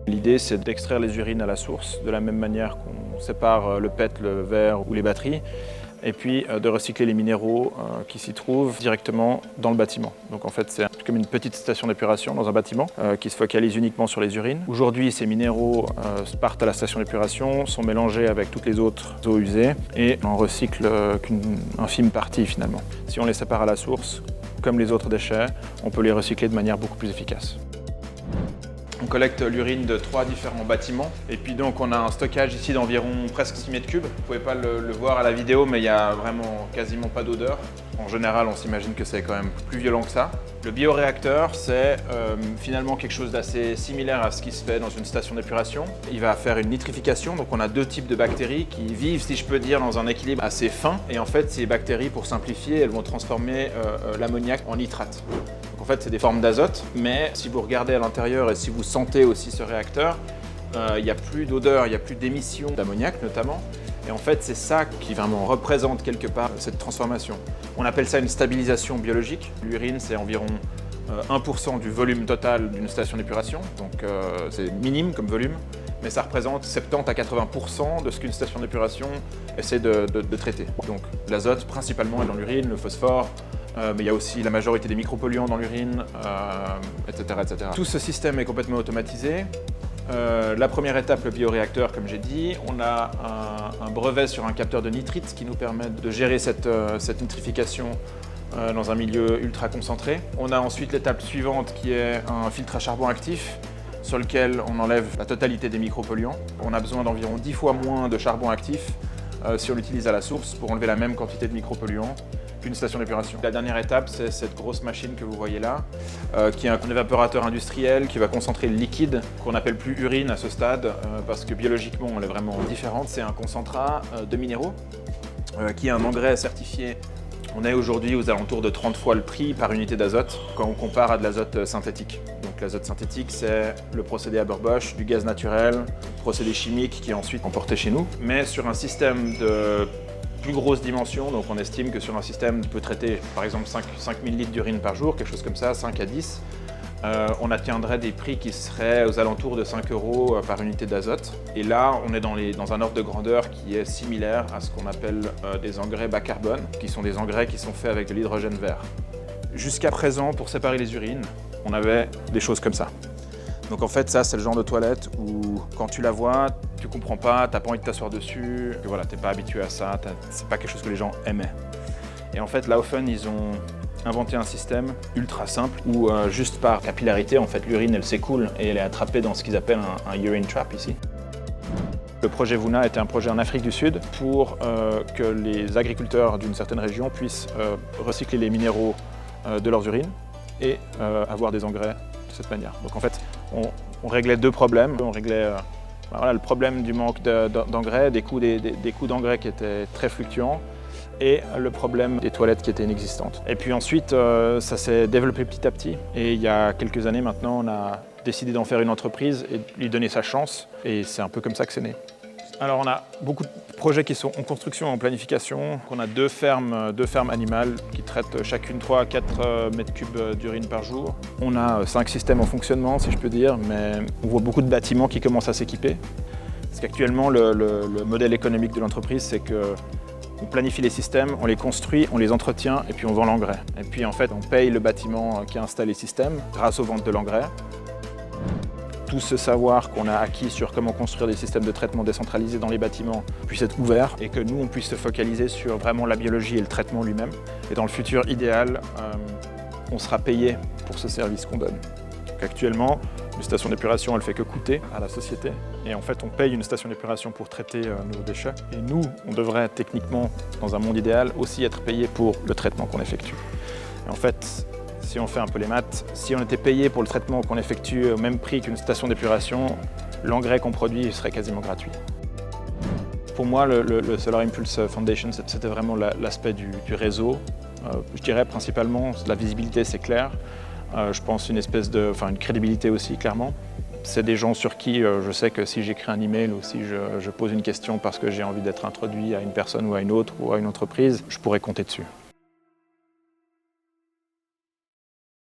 L'idée, c'est d'extraire les urines à la source, de la même manière qu'on sépare le PET, le verre ou les batteries, et puis de recycler les minéraux qui s'y trouvent directement dans le bâtiment. Donc en fait, c'est comme une petite station d'épuration dans un bâtiment qui se focalise uniquement sur les urines. Aujourd'hui, ces minéraux partent à la station d'épuration, sont mélangés avec toutes les autres eaux usées et on recycle qu'une infime partie finalement. Si on les sépare à la source, comme les autres déchets, on peut les recycler de manière beaucoup plus efficace. On collecte l'urine de 3 différents bâtiments et puis donc on a un stockage ici d'environ presque 6 mètres cubes. Vous ne pouvez pas le voir à la vidéo, mais il n'y a vraiment quasiment pas d'odeur. En général, on s'imagine que c'est quand même plus violent que ça. Le bioréacteur, c'est finalement quelque chose d'assez similaire à ce qui se fait dans une station d'épuration. Il va faire une nitrification, donc on a deux types de bactéries qui vivent, si je peux dire, dans un équilibre assez fin. Et en fait, ces bactéries, pour simplifier, elles vont transformer l'ammoniac en nitrate. Donc en fait, c'est des formes d'azote, mais si vous regardez à l'intérieur et si vous sentez aussi ce réacteur, il n'y a plus d'odeur, il n'y a plus d'émissions d'ammoniac notamment. Et en fait, c'est ça qui vraiment représente quelque part cette transformation. On appelle ça une stabilisation biologique. L'urine, c'est environ 1% du volume total d'une station d'épuration, donc c'est minime comme volume, mais ça représente 70 à 80% de ce qu'une station d'épuration essaie de traiter. Donc l'azote principalement est dans l'urine, le phosphore, mais il y a aussi la majorité des micropolluants dans l'urine, etc., etc. Tout ce système est complètement automatisé. La première étape, le bioréacteur, comme j'ai dit, on a un brevet sur un capteur de nitrite qui nous permet de gérer cette nitrification dans un milieu ultra concentré. On a ensuite l'étape suivante qui est un filtre à charbon actif sur lequel on enlève la totalité des micropolluants. On a besoin d'environ 10 fois moins de charbon actif si on l'utilise à la source pour enlever la même quantité de micropolluants qu'une station d'épuration. La dernière étape, c'est cette grosse machine que vous voyez là, qui est un évaporateur industriel qui va concentrer le liquide qu'on n'appelle plus urine à ce stade, parce que biologiquement, elle est vraiment différente. C'est un concentrat de minéraux, qui est un engrais certifié. On est aujourd'hui aux alentours de 30 fois le prix par unité d'azote quand on compare à de l'azote synthétique. Donc l'azote synthétique, c'est le procédé Haber-Bosch, du gaz naturel, procédé chimique qui est ensuite emporté chez nous, mais sur un système de plus grosse dimension. Donc on estime que sur un système qui peut traiter par exemple 5000 litres d'urine par jour, quelque chose comme ça, 5 à 10, on atteindrait des prix qui seraient aux alentours de 5 € par unité d'azote. Et là, on est dans un ordre de grandeur qui est similaire à ce qu'on appelle des engrais bas carbone, qui sont des engrais qui sont faits avec de l'hydrogène vert. Jusqu'à présent, pour séparer les urines, on avait des choses comme ça. Donc en fait, ça, c'est le genre de toilette où quand tu la vois, tu comprends pas, t'as pas envie de t'asseoir dessus, que voilà, t'es pas habitué à ça, c'est pas quelque chose que les gens aimaient. Et en fait, Laufen, ils ont inventé un système ultra simple où juste par capillarité, en fait, l'urine, elle s'écoule et elle est attrapée dans ce qu'ils appellent un urine trap ici. Le projet Vuna était un projet en Afrique du Sud pour que les agriculteurs d'une certaine région puissent recycler les minéraux de leurs urines et avoir des engrais de cette manière. Donc en fait, on réglait deux problèmes. On réglait voilà, le problème du manque d'engrais, des coûts d'engrais qui étaient très fluctuants, et le problème des toilettes qui étaient inexistantes. Et puis ensuite, ça s'est développé petit à petit. Et il y a quelques années maintenant, on a décidé d'en faire une entreprise et de lui donner sa chance. Et c'est un peu comme ça que c'est né. Alors on a beaucoup de projets qui sont en construction, en planification. On a deux fermes animales qui traitent chacune 3 à 4 mètres cubes d'urine par jour. On a 5 systèmes en fonctionnement, si je peux dire, mais on voit beaucoup de bâtiments qui commencent à s'équiper. Parce qu'actuellement, le modèle économique de l'entreprise, c'est qu'on planifie les systèmes, on les construit, on les entretient et puis on vend l'engrais. Et puis en fait, on paye le bâtiment qui a installé les systèmes grâce aux ventes de l'engrais. Tout ce savoir qu'on a acquis sur comment construire des systèmes de traitement décentralisés dans les bâtiments puisse être ouvert et que nous, on puisse se focaliser sur vraiment la biologie et le traitement lui-même. Et dans le futur idéal, on sera payé pour ce service qu'on donne. Donc actuellement, une station d'épuration, elle ne fait que coûter à la société. Et en fait, on paye une station d'épuration pour traiter nos déchets. Et nous, on devrait techniquement, dans un monde idéal, aussi être payé pour le traitement qu'on effectue. Et en fait, si on fait un peu les maths, si on était payé pour le traitement qu'on effectue au même prix qu'une station d'épuration, l'engrais qu'on produit serait quasiment gratuit. Pour moi, le Solar Impulse Foundation, c'était vraiment l'aspect du réseau. Je dirais principalement, la visibilité, c'est clair. Je pense une crédibilité aussi, clairement. C'est des gens sur qui je sais que si j'écris un email ou si je pose une question parce que j'ai envie d'être introduit à une personne ou à une autre ou à une entreprise, je pourrais compter dessus.